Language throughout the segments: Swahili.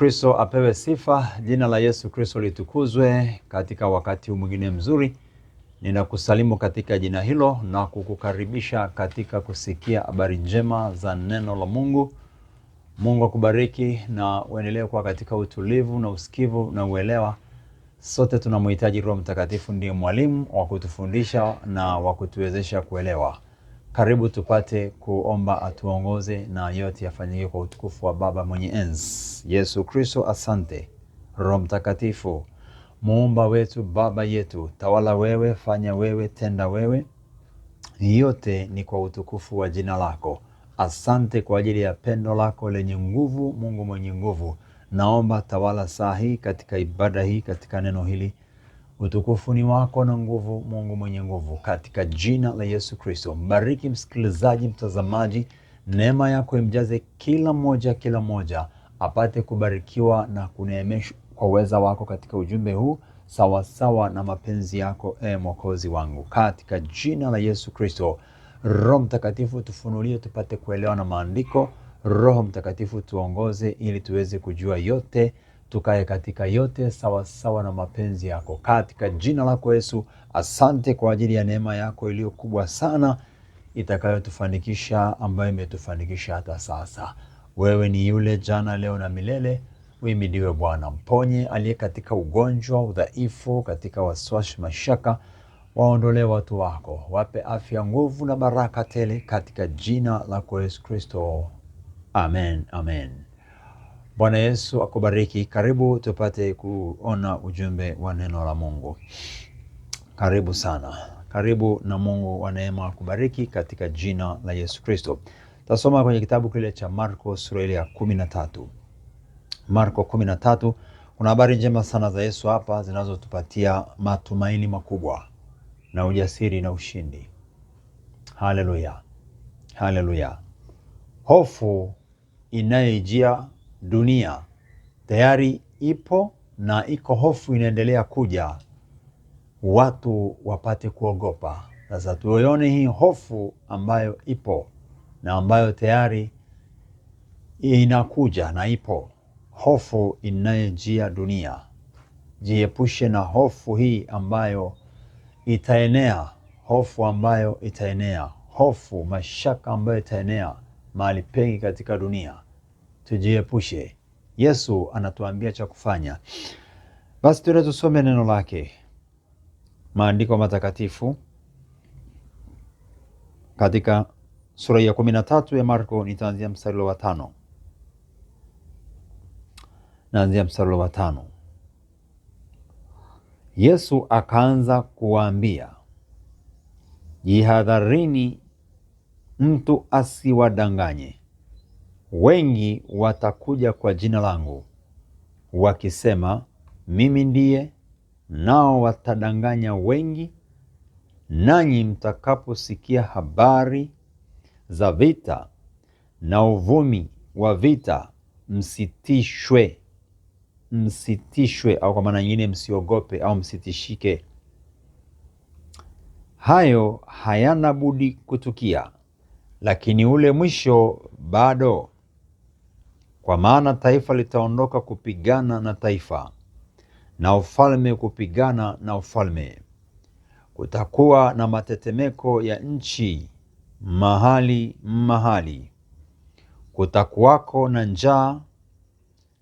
Kristo apewe sifa, jina la Yesu Kristo litukuzwe. Katika wakati mwingine mzuri, ninakusalimu katika jina hilo na kukukaribisha katika kusikia habari njema za neno la Mungu. Mungu akubariki na uendelee kuwa katika utulivu na usikivu na uelewa. Sote tunamhitaji Roho Mtakatifu, ndiye mwalimu wa kutufundisha na wa kutuwezesha kuelewa. Karibu tupate kuomba atuongoze na yote yafanyike kwa utukufu wa Baba mwenye enzi. Yesu Kristo, asante. Roho Mtakatifu, Muumba wetu, Baba yetu, tawala wewe, fanya wewe, tenda wewe. Yote ni kwa utukufu wa jina lako. Asante kwa ajili ya pendo lako lenye nguvu, Mungu mwenye nguvu. Naomba tawala saa hii katika ibada hii, katika neno hili. Utukufu ni wako na nguvu, Mungu mwenye nguvu, katika jina la Yesu Kristo. Mbariki msikilizaji, mtazamaji, neema yako imjaze kila mmoja apate kubarikiwa na kuneemeshwa kwa uweza wako katika ujumbe huu, sawa sawa na mapenzi yako, Mwokozi wangu, katika jina la Yesu Kristo. Roho Mtakatifu tufunulie tupate kuelewa na maandiko. Roho Mtakatifu tuongoze ili tuweze kujua yote, tukae katika yote sawa sawa na mapenzi yako, katika jina lako Yesu. Asante kwa ajili ya neema yako iliyo kubwa sana, itakayotufanikisha, ambayo imetufanikisha hata sasa. Wewe ni yule jana, leo na milele. Uhimidiwe Bwana. Mponye aliye katika ugonjwa, udhaifu, katika wasiwasi, mashaka, waondolee watu wako, wape afya, nguvu na baraka tele, katika jina lako Yesu Kristo. Amen, amen. Bwana Yesu akubariki. Karibu tupate kuona ujumbe wa neno la Mungu. Karibu sana. Karibu na Mungu wa neema akubariki katika jina la Yesu Kristo. Tasoma kwenye kitabu kile cha Marko sura ya 13. Marko 13, kuna habari njema sana za Yesu hapa zinazotupatia matumaini makubwa na ujasiri na ushindi. Haleluya. Haleluya. Hofu inayojia dunia tayari ipo na iko hofu inaendelea kuja. Watu wapate kuogopa. Sasa tuone hii hofu ambayo ipo na ambayo tayari inakuja na ipo. Hofu inayojia dunia. Jiepushe na hofu hii ambayo itaenea. Hofu ambayo itaenea. Hofu, mashaka ambayo itaenea mahali pengi katika dunia. Tujiepushe. Yesu anatuambia cha kufanya. Basi tusome neno lake. Maandiko matakatifu katika sura ya 13 ya Marko, nitaanzia mstari wa 5. Naanzia mstari wa 5. Yesu akaanza kuwaambia, jihadharini mtu asiwadanganye. Wengi watakuja kwa jina langu wakisema, mimi ndiye, nao watadanganya wengi. Nanyi mtakaposikia habari za vita na uvumi wa vita, msitishwe. Msitishwe, au kwa maana nyingine msiogope au msitishike. Hayo hayana budi kutukia, lakini ule mwisho bado. Kwa maana taifa litaondoka kupigana na taifa, na ufalme kupigana na ufalme. Kutakuwa na matetemeko ya nchi mahali mahali. Kutakuwako na njaa.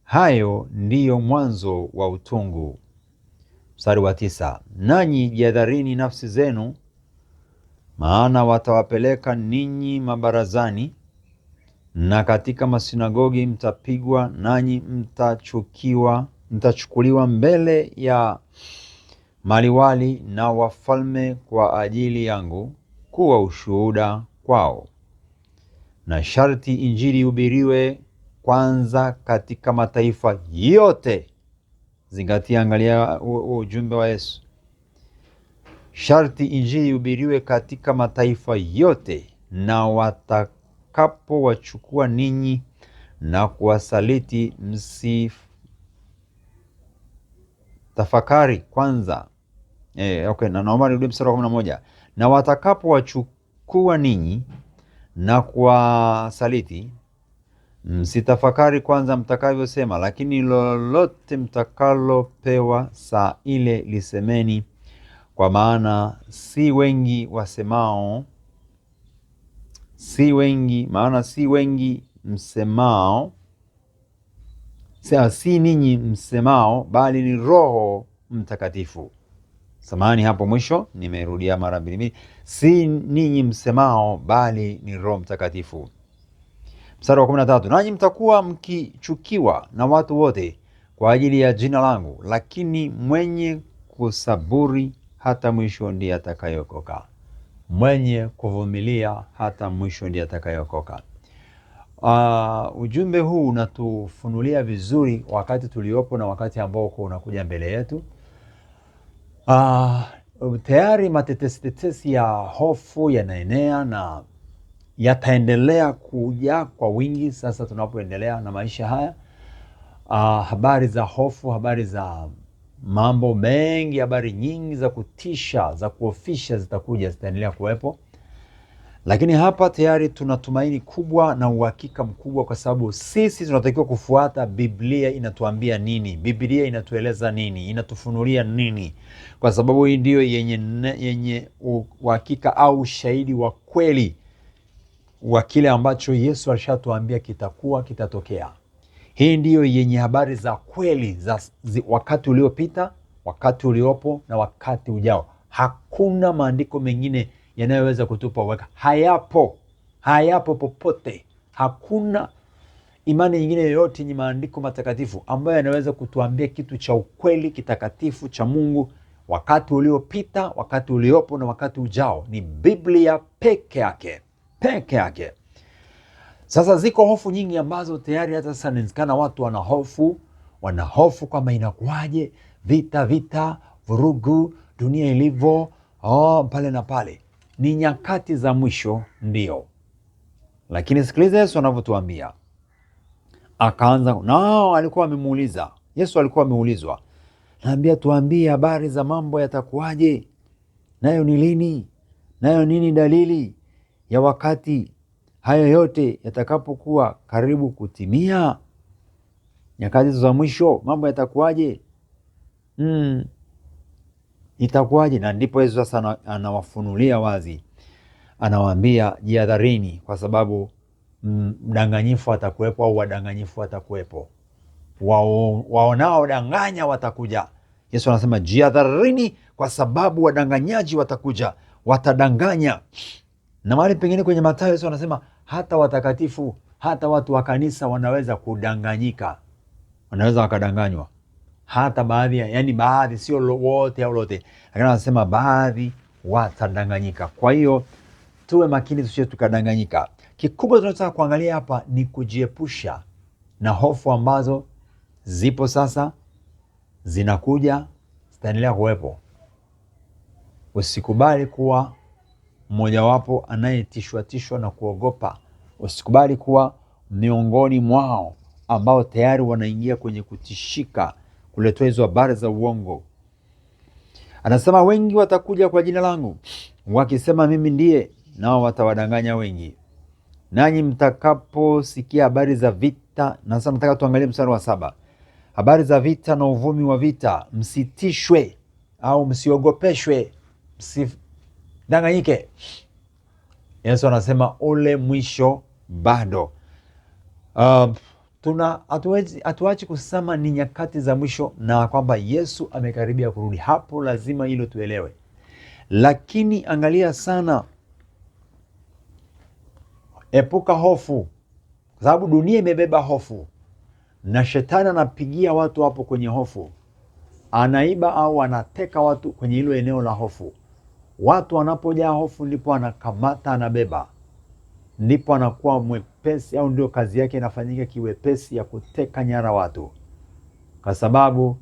Hayo ndiyo mwanzo wa utungu. Mstari wa 9. Nanyi jihadharini nafsi zenu, maana watawapeleka ninyi mabarazani, na katika masinagogi mtapigwa, nanyi mtachukuliwa mbele ya maliwali na wafalme kwa ajili yangu, kuwa ushuhuda kwao. Na sharti injili hubiriwe kwanza katika mataifa yote. Zingatia, angalia ujumbe wa Yesu. Sharti injili hubiriwe katika mataifa yote, na watakapo wachukua ninyi na kuwasaliti, msitafakari kwanza. Na naomba nirudie mstari wa 11. Na watakapo wachukua ninyi na kuwasaliti, Msitafakari kwanza mtakavyosema, lakini lolote mtakalopewa saa ile lisemeni, kwa maana si wengi msemao, si ninyi msemao, bali ni Roho Mtakatifu. Samahani, hapo mwisho nimerudia mara mbili. Si ninyi msemao, bali ni Roho Mtakatifu. Mstari wa 13, nanyi mtakuwa mkichukiwa na watu wote kwa ajili ya jina langu, lakini mwenye kusaburi hata mwisho ndiye atakayeokoka. Mwenye kuvumilia hata mwisho ndiye atakayeokoka. Ujumbe huu unatufunulia vizuri wakati tuliopo na wakati ambao unakuja mbele yetu. Tayari matetesi ya hofu yanaenea na yataendelea kuja kwa wingi sasa tunapoendelea na maisha haya. Habari za hofu, habari za mambo mengi, habari nyingi za kutisha, za kuofisha zitakuja, zitaendelea kuwepo. Lakini hapa tayari tunatumaini kubwa na uhakika mkubwa, kwa sababu sisi tunatakiwa kufuata Biblia inatuambia nini, Biblia inatueleza nini, inatufunulia nini, kwa sababu hii ndio yenye uhakika au ushahidi wa kweli wa kile ambacho Yesu alishatuambia kitakuwa, kitatokea. Hii ndiyo yenye habari za kweli za wakati uliopita, wakati uliopo na wakati ujao. Hakuna maandiko mengine yanayoweza kutupa weka. Hayapo popote. Hakuna imani nyingine yoyote yenye maandiko matakatifu ambayo yanaweza kutuambia kitu cha ukweli kitakatifu cha Mungu, wakati uliopita, wakati uliopo na wakati ujao. Ni Biblia peke yake. Sasa ziko hofu nyingi ambazo tayari hata sasa inawezekana watu wana hofu kwamba inakuwaje, vita, vurugu, dunia ilivyo, pale na pale. Ni nyakati za mwisho, ndio. Lakini sikiliza Yesu anavyotuambia. Akaanza nao, Yesu alikuwa ameulizwa, naambia tuambie habari za mambo yatakuwaje, nayo ni lini, nayo nini dalili ya wakati hayo yote yatakapokuwa karibu kutimia? Nyakati za mwisho mambo yatakuwaje? Itakuwaje? Na ndipo Yesu sasa anawafunulia wazi, anawaambia jihadharini, kwa sababu mdanganyifu atakuwepo, au wadanganyifu watakuwepo, wanaodanganya watakuja. Yesu anasema jihadharini, kwa sababu wadanganyaji watakuja, watadanganya. Na mahali pengine kwenye Mathayo Yesu anasema hata watakatifu, hata watu wa kanisa wanaweza kudanganyika, wanaweza wakadanganywa. Hata baadhi, sio wote au lote, lakini anasema baadhi watadanganyika. Kwa hiyo tuwe makini tusije tukadanganyika. Kikubwa tunataka kuangalia hapa ni kujiepusha na hofu ambazo zipo sasa, zinakuja, zitaendelea kuwepo. Usikubali kuwa mmojawapo anayetishwa na kuogopa. Usikubali kuwa miongoni mwao ambao tayari wanaingia kwenye kutishika, kuletea hizo habari za uongo. Anasema wengi watakuja kwa jina langu wakisema mimi ndiye, nao watawadanganya wengi. Nanyi mtakaposikia habari za vita, na sasa nataka tuangalie mstari wa 7. Habari za vita na uvumi wa vita, msitishwe au msiogopeshwe, msidanganyike. Yesu anasema ule mwisho bado. Hatuachi kusema ni nyakati za mwisho na kwamba Yesu amekaribia kurudi. Hapo lazima hilo tuelewe. Lakini angalia sana, epuka hofu, kwa sababu dunia imebeba hofu na shetani anapigia watu hapo kwenye hofu. Anaiba au anateka watu kwenye hilo eneo la hofu. Watu wanapojaa hofu ndipo anakamata, anabeba, ndipo anakuwa mwepesi, au ndio kazi yake inafanyika kiwepesi ya kuteka nyara watu. Kwa sababu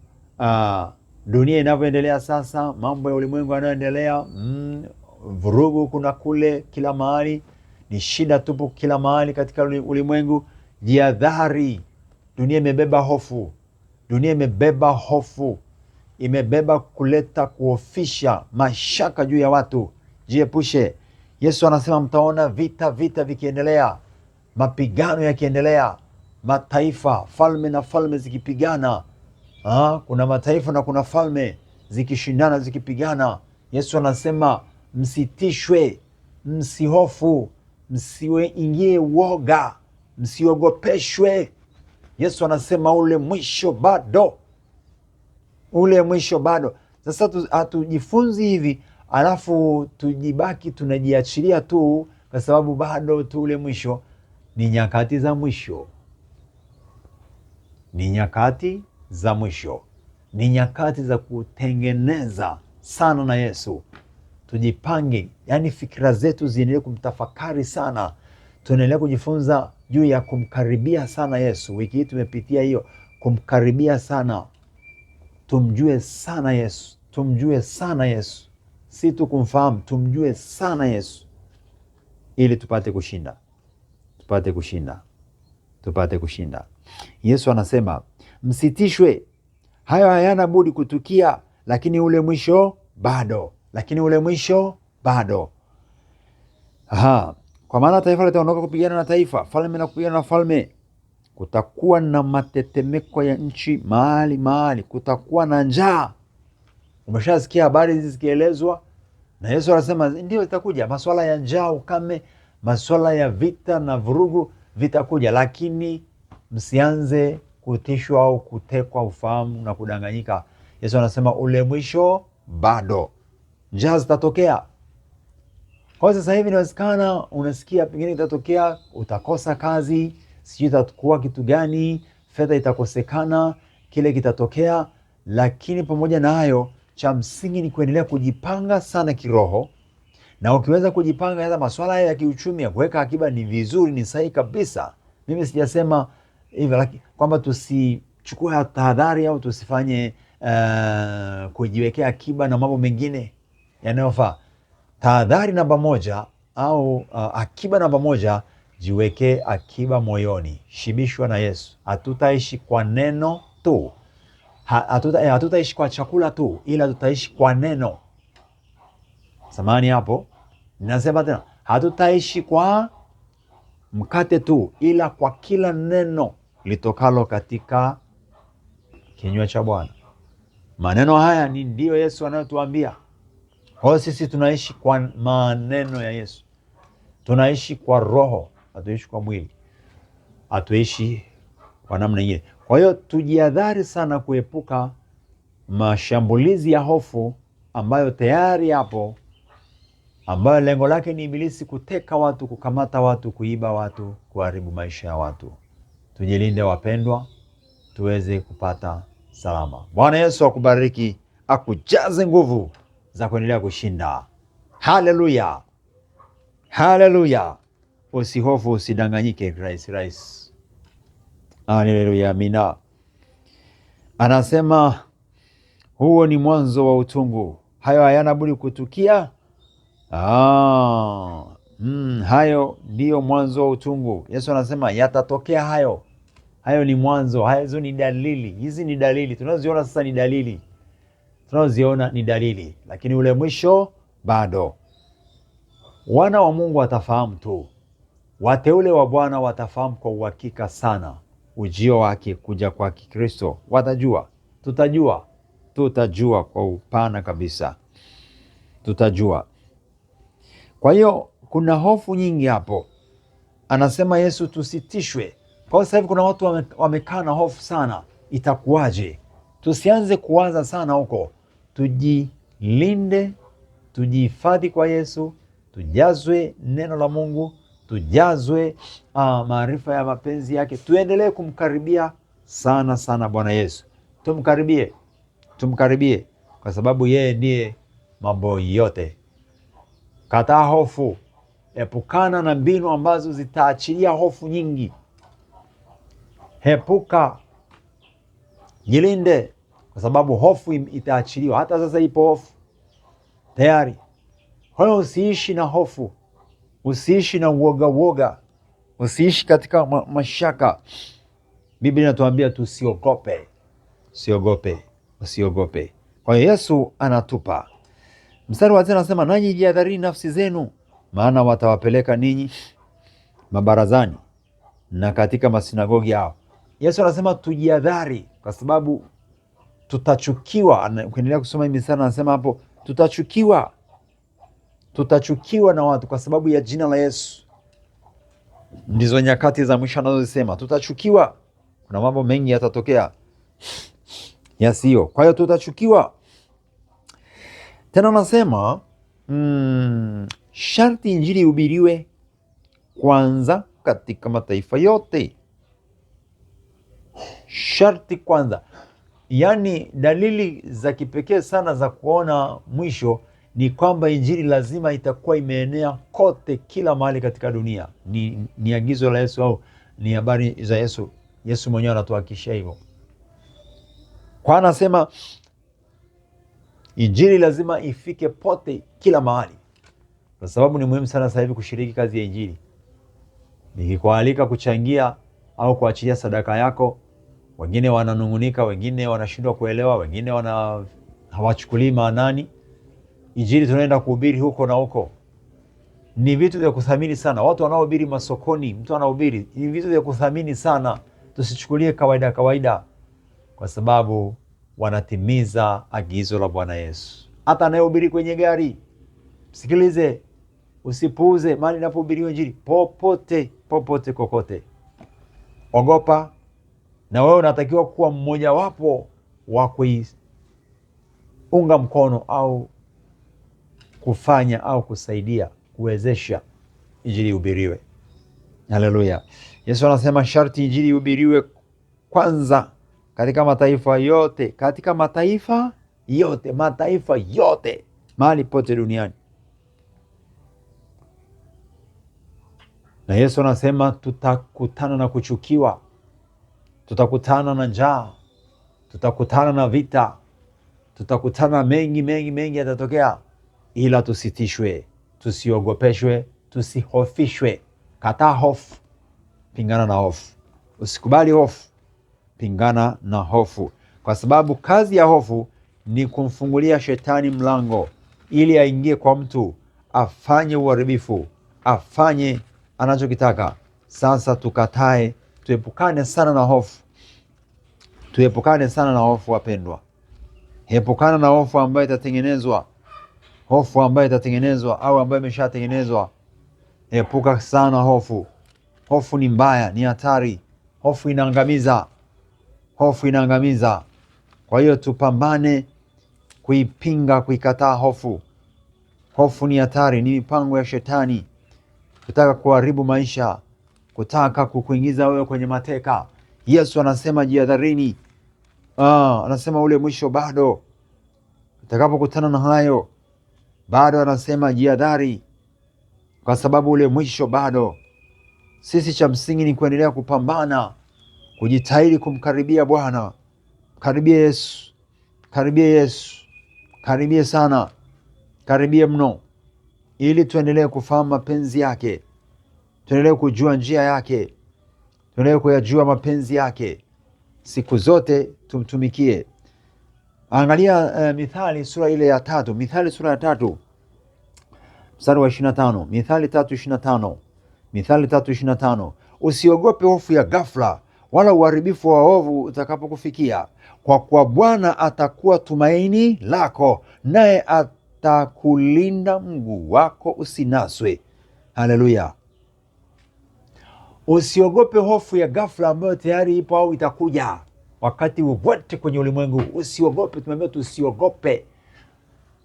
dunia inavyoendelea sasa, mambo ya ulimwengu yanayoendelea, vurugu kuna kule, kila mahali ni shida tupu, kila mahali katika ulimwengu. Jihadhari, dunia imebeba hofu, imebeba kuleta kuofisha mashaka juu ya watu. Jiepushe. Yesu anasema mtaona vita vikiendelea, mapigano yakiendelea, mataifa, falme na falme zikipigana. Kuna mataifa na kuna falme zikishindana, zikipigana. Yesu anasema msitishwe, msihofu, msiingie uoga, msiogopeshwe. Yesu anasema ule mwisho bado, ule mwisho bado. Sasa hatujifunzi hivi alafu tujibaki tunajiachilia tu, kwa sababu bado tu ule mwisho. Ni nyakati za mwisho, ni nyakati za mwisho, ni nyakati za kutengeneza sana na Yesu. Tujipange, yani fikira zetu ziendelee kumtafakari sana. Tuendelee kujifunza juu ya kumkaribia sana Yesu. Wiki hii tumepitia hiyo, kumkaribia sana. Tumjue sana Yesu, tumjue sana Yesu, si tu kumfahamu, tumjue sana Yesu, ili tupate kushinda, tupate kushinda, tupate kushinda. Yesu anasema msitishwe, hayo hayana budi kutukia, lakini ule mwisho bado, lakini ule mwisho bado. Kwa maana taifa litaondoka kupigana na taifa, falme na kupigana na falme. Kutakuwa na matetemeko ya nchi mahali mahali, kutakuwa na njaa. Umeshasikia habari hizi zikielezwa, na Yesu anasema ndio itakuja. Masuala ya njaa, ukame, masuala ya vita na vurugu vitakuja, lakini msianze kutishwa au kutekwa ufahamu na kudanganyika. Yesu anasema ule mwisho bado. Njaa zitatokea. Kwa sasa hivi inawezekana unasikia pengine itatokea, utakosa kazi, sijui itakuwa kitu gani, fedha itakosekana, kile kitatokea. Lakini pamoja na hayo, cha msingi ni kuendelea kujipanga sana kiroho. Na ukiweza kujipanga hata masuala ya kiuchumi, ya kuweka akiba, ni vizuri, ni sahihi kabisa. Mimi sijasema hivyo kwamba tusichukue tahadhari au tusifanye kujiwekea akiba na mambo mengine yanayofaa. Tahadhari namba moja au akiba namba moja, jiwekee akiba moyoni. Shibishwa na Yesu. Hatutaishi kwa neno tu, hatutaishi kwa chakula tu, ila tutaishi kwa neno. Samahani hapo, ninasema tena, hatutaishi kwa mkate tu, ila kwa kila neno litokalo katika kinywa cha Bwana. Maneno haya ni ndio Yesu anayotuambia. Kwa hiyo sisi tunaishi kwa maneno ya Yesu. Tunaishi kwa roho, hatuishi kwa mwili, hatuishi kwa namna nyingine. Kwa hiyo tujihadhari sana kuepuka mashambulizi ya hofu ambayo tayari hapo, ambayo lengo lake ni Ibilisi kuteka watu, kukamata watu, kuiba watu, kuharibu maisha ya watu. Tujilinde wapendwa, tuweze kupata salama. Bwana Yesu akubariki, akujaze nguvu za kuendelea kushinda. Haleluya, haleluya. Usihofu, usidanganyike, rais. Haleluya, amina. Anasema huo ni mwanzo wa utungu, hayo hayana budi kutukia. Hayo ndio mwanzo wa utungu. Yesu anasema yatatokea hayo. Hayo ni mwanzo, hizo ni dalili. Hizi ni dalili tunaziona sasa, ni dalili tunaziona, ni dalili, lakini ule mwisho bado. Wana wa Mungu watafahamu tu, wateule wa Bwana watafahamu kwa uhakika sana ujio wake, kuja kwa Kristo. Watajua, tutajua kwa upana kabisa, tutajua. Kwa hiyo kuna hofu nyingi hapo. Anasema Yesu tusitishwe. Kwa sasa hivi kuna watu wamekaa na hofu sana, itakuwaje? Tusianze kuwaza sana huko. Tujilinde, tujihifadhi kwa Yesu, tujazwe neno la Mungu, tujazwe maarifa ya mapenzi yake. Tuendelee kumkaribia sana sana Bwana Yesu. Tumkaribie kwa sababu yeye ndiye mambo yote. Kataa hofu, epukana na mbinu ambazo zitaachilia hofu nyingi. Epuka, jilinde, kwa sababu hofu itaachiliwa. Hata sasa ipo hofu tayari. Kwa hiyo usiishi na hofu, usiishi na uoga, usiishi katika mashaka. Biblia inatuambia tusiogope, usiogope. Kwa hiyo Yesu anatupa. Mstari wa 10 anasema nanyi jihadharini nafsi zenu, maana watawapeleka ninyi mabarazani na katika masinagogi yao. Yesu anasema tujihadhari, kwa sababu tutachukiwa. Ukiendelea kusoma hii mistari anasema hapo, tutachukiwa na watu kwa sababu ya jina la Yesu. Ndizo nyakati za mwisho anazosema tutachukiwa. Kuna mambo mengi yatatokea yasiyo. Kwa hiyo tutachukiwa. Tena anasema sharti injili ihubiriwe kwanza katika mataifa yote. Sharti kwanza. Yaani dalili za kipekee sana za kuona mwisho ni kwamba injili lazima itakuwa imeenea kote, kila mahali katika dunia. Ni agizo la Yesu, au ni habari za Yesu. Yesu mwenyewe anatuhakikishia hivyo. Kwa anasema injili lazima ifike pote, kila mahali, kwa sababu ni muhimu sana sasa hivi kushiriki kazi ya injili. Nikikualika kuchangia au kuachilia sadaka yako, wengine wananungunika, wengine wanashindwa kuelewa, wengine hawachukulii maanani. Injili tunaenda kuhubiri huko na huko. Ni vitu vya kuthamini sana. Watu wanaohubiri masokoni, mtu anahubiri, ni vitu vya kuthamini sana. Tusichukulie kawaida, kwa sababu wanatimiza agizo la Bwana Yesu. Hata anayehubiri kwenye gari, sikilize, usipuuze mahali inapohubiriwa injili. Popote kokote. Ogopa, na wewe unatakiwa kuwa mmoja wapo wa kuiunga mkono au kufanya au kusaidia kuwezesha injili ihubiriwe. Haleluya. Yesu anasema sharti injili ihubiriwe kwanza katika mataifa yote, mataifa yote, mahali pote duniani. Na Yesu anasema tutakutana na kuchukiwa, tutakutana na njaa, tutakutana na vita, tutakutana mengi yatatokea, ila tusitishwe, tusiogopeshwe, tusihofishwe. Kataa hofu, pingana na hofu. Usikubali hofu, pingana na hofu, kwa sababu kazi ya hofu ni kumfungulia shetani mlango ili aingie kwa mtu, afanye uharibifu, afanye anachokitaka. Sasa tukatae, tuepukane sana na hofu, wapendwa. Epukana na hofu ambayo itatengenezwa, au ambayo imeshatengenezwa. Epuka sana hofu. Hofu ni mbaya, ni hatari. Hofu inaangamiza. Kwa hiyo tupambane kuipinga, kuikataa hofu. Hofu ni hatari, ni mipango ya shetani kutaka kuharibu maisha, kutaka kukuingiza wewe kwenye mateka. Yesu anasema jihadharini. Anasema ule mwisho bado. Utakapokutana na hayo, bado anasema jihadhari, kwa sababu ule mwisho bado. Sisi cha msingi ni kuendelea kupambana, kujitahidi kumkaribia Bwana. Karibie Yesu, karibie sana, karibie mno, ili tuendelee kufahamu mapenzi yake, tuendelee kujua njia yake, tuendelee kuyajua mapenzi yake. Siku zote tumtumikie. Angalia Mithali sura ile ya 3, Mithali sura ya 3 mstari wa 25, Mithali 3:25, Mithali 3:25. Usiogope hofu ya ghafla, wala uharibifu wa ovu utakapokufikia, kwa kuwa Bwana atakuwa tumaini lako, naye atakulinda mguu wako usinaswe. Haleluya. Usiogope hofu ya ghafla ambayo tayari ipo au itakuja wakati wowote kwenye ulimwengu. Usiogope, tumeambiwa tusiogope,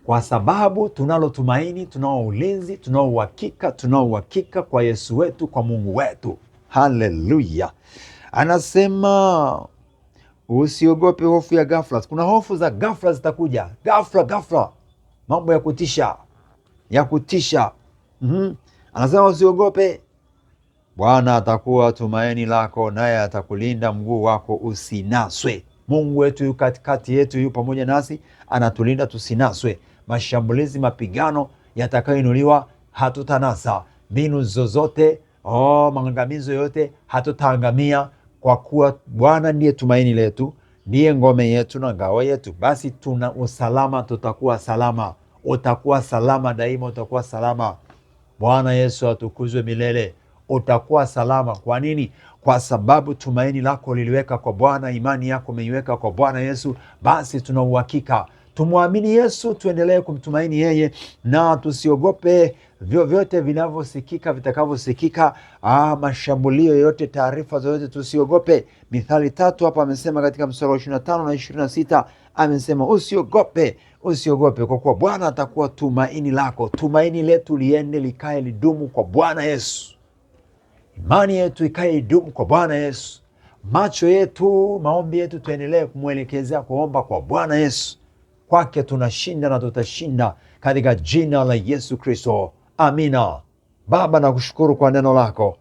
kwa sababu tunalo tumaini, tunao ulinzi, tunao uhakika kwa Yesu wetu, kwa Mungu wetu. Haleluya. Anasema usiogope hofu ya ghafla. Kuna hofu za ghafla zitakuja, ghafla, mambo ya kutisha. Anasema usiogope, Bwana atakuwa tumaini lako, naye atakulinda mguu wako usinaswe. Mungu wetu yu katikati yetu, yu pamoja nasi, anatulinda tusinaswe. Mashambulizi, mapigano yatakayoinuliwa, hatutanasa. Mbinu zozote, maangamizo yote, hatutaangamia, kwa kuwa Bwana ndiye tumaini letu, ndiye ngome yetu na ngao yetu. Basi tuna usalama, tutakuwa salama. Utakuwa salama daima, utakuwa salama. Bwana Yesu atukuzwe milele. Utakuwa salama. Kwa nini? Kwa sababu tumaini lako liliweka kwa Bwana, imani yako umeiweka kwa Bwana Yesu, basi tuna uhakika tumwamini Yesu, tuendelee kumtumaini yeye na tusiogope vyovyote vinavyosikika, vitakavyosikika, mashambulio yote, taarifa zote, tusiogope. Mithali 3 hapa amesema katika mstari wa 25 na 26, amesema usiogope, usiogope, kwa kuwa Bwana atakuwa tumaini lako. Tumaini letu liende likae lidumu kwa Bwana Yesu. Imani yetu ikae idumu kwa Bwana Yesu. Macho yetu, maombi yetu tuendelee kumwelekezea kuomba kwa Bwana Yesu. Kwake tunashinda na tutashinda katika jina la Yesu Kristo. Amina. Baba, nakushukuru kwa neno lako.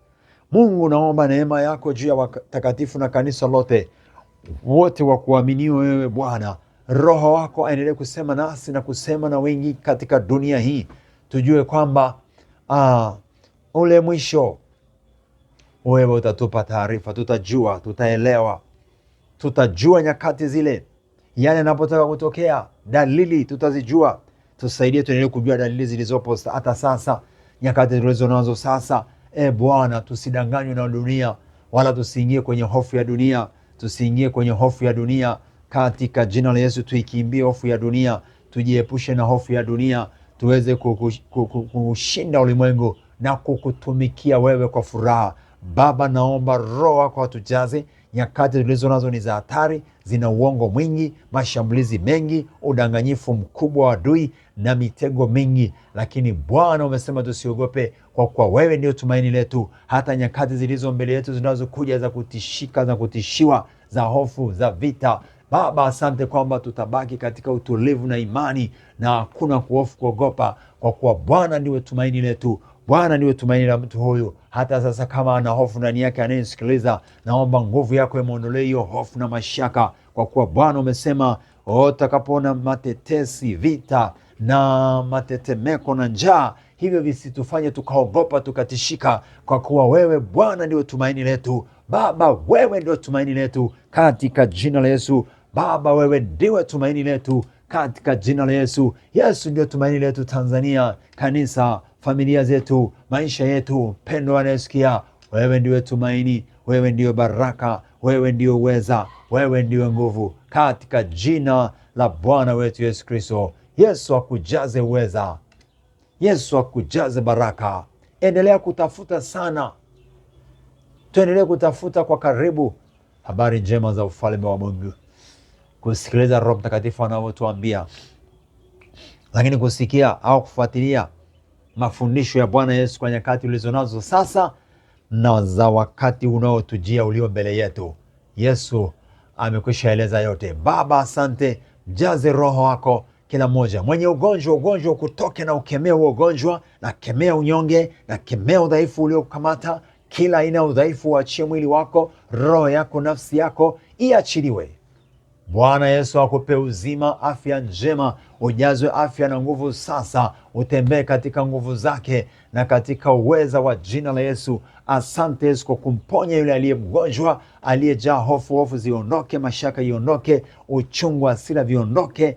Mungu, naomba neema yako juu ya watakatifu na kanisa lote wote wa kuaminiwa wewe Bwana. Roho wako aendelee kusema nasi na kusema na wengi katika dunia hii. Tujue kwamba ule mwisho wewe utatupa taarifa, tutajua, tutaelewa, tutajua nyakati zile, yale yanapotaka kutokea, dalili tutazijua. Tusaidie tuendelee kujua dalili zilizopo hata sasa, nyakati tulizo nazo sasa. Bwana, tusidanganywe na dunia, wala tusiingie kwenye hofu ya dunia, tusiingie kwenye hofu ya dunia. Katika jina la Yesu tuikimbie hofu ya dunia, tujiepushe na hofu ya dunia, tuweze kushinda ulimwengu na kukutumikia wewe kwa furaha. Baba, naomba Roho wako atujaze. Nyakati tulizo nazo ni za hatari, zina uongo mwingi, mashambulizi mengi, udanganyifu mkubwa wa adui na mitego mingi, lakini Bwana umesema tusiogope, kwa kuwa wewe ndio tumaini letu. Hata nyakati zilizo mbele yetu zinazokuja za kutishika, za kutishiwa, za hofu, za vita, Baba, asante kwamba tutabaki katika utulivu na imani na hakuna kuhofu, kuogopa, kwa kuwa Bwana ndiwe tumaini letu. Bwana ndiwe tumaini la mtu huyu. Hata sasa kama ana hofu ndani yake anayesikiliza, naomba nguvu yako imuondolee hiyo hofu na mashaka, kwa kuwa Bwana umesema utakapoona matetesi, vita na matetemeko na njaa, hivyo visitufanye tukaogopa, tukatishika, kwa kuwa wewe Bwana ndiwe tumaini letu. Baba, wewe ndio tumaini letu katika jina la Yesu. Baba, wewe ndiwe tumaini letu katika jina la Yesu. Yesu ndio tumaini letu. Tanzania, kanisa, familia zetu, maisha yetu, pendo anayesikia, wewe ndiwe tumaini, wewe ndiwe baraka, wewe ndiwe uweza, wewe ndiwe nguvu, katika jina la Bwana wetu Yesu Kristo. Yesu akujaze uweza, Yesu akujaze baraka. Endelea kutafuta sana, tuendelee kutafuta kwa karibu habari njema za ufalme wa Mungu, kusikiliza Roho Mtakatifu anavyotuambia, lakini kusikia au kufuatilia mafundisho ya Bwana Yesu kwa nyakati ulizonazo sasa na za wakati unaotujia ulio mbele yetu. Yesu amekwisha eleza yote. Baba, asante. Mjaze Roho wako kila mmoja mwenye ugonjwa, ugonjwa kutoke na ukemea huo ugonjwa, na kemea unyonge, na kemea udhaifu uliokukamata. Kila aina ya udhaifu uachie mwili wako, roho yako, nafsi yako iachiliwe. Bwana Yesu akupe uzima, afya njema, ujazwe afya na nguvu sasa, utembee katika nguvu zake na katika uweza wa jina la Yesu. Asante Yesu kwa kumponya yule aliye mgonjwa, aliyejaa hofu. Hofu ziondoke, mashaka iondoke, uchungu, hasira viondoke.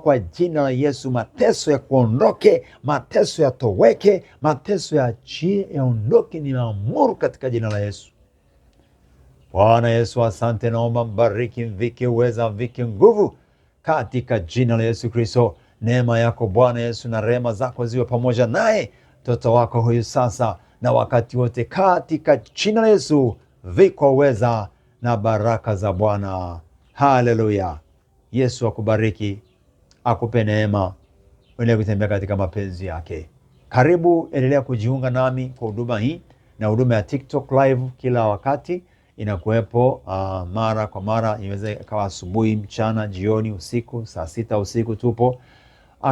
Kwa jina la Yesu, mateso ya kuondoke, mateso yatoweke, mateso ya achie, yaondoke, ninaamuru katika jina la Yesu. Bwana Yesu, asante. Naomba mbariki, mvike uweza, mvike nguvu katika jina la Yesu Kristo. Neema yako Bwana Yesu na rehema zako ziwe pamoja naye mtoto wako huyu sasa na wakati wote, katika jina la Yesu. Viko uweza na baraka za Bwana. Haleluya. Yesu akubariki, akupe neema, uendelee kutembea katika mapenzi yake. Karibu, endelea kujiunga nami kwa huduma hii na huduma ya TikTok live kila wakati inakuwepo mara kwa mara. Inaweza ikawa asubuhi, mchana, jioni, usiku, saa 6 usiku tupo.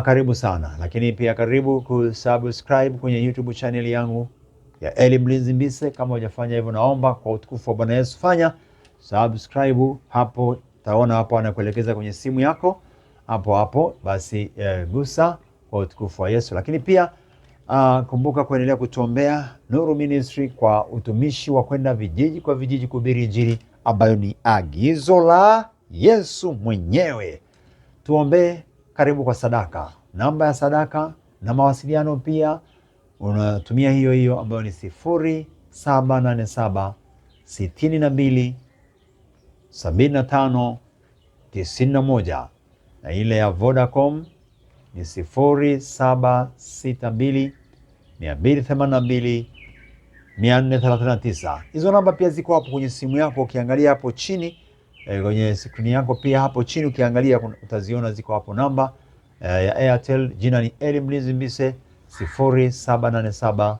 Karibu sana. Lakini pia karibu kusubscribe kwenye YouTube channel yangu ya Eli Mlinzi Mbise. Kama hujafanya hivyo, naomba kwa utukufu wa Bwana Yesu fanya subscribe hapo. Taona hapo anakuelekeza kwenye simu yako hapo, basi gusa kwa utukufu wa Yesu. Lakini pia kumbuka kuendelea kutuombea Nuru Ministry kwa utumishi wa kwenda vijiji kwa vijiji kuhubiri Injili, ambayo ni agizo la Yesu mwenyewe. Tuombee. Karibu kwa sadaka. Namba ya sadaka na mawasiliano pia unatumia hiyo ambayo ni 0787 62 75 91, na ile ya Vodacom ni 0762 282 439. Hizo namba pia ziko hapo kwenye simu yako, ukiangalia hapo chini kwenye skrini yako, pia hapo chini ukiangalia utaziona ziko hapo namba ya Airtel. Jina ni Eli Mlinzi Mbise, 0787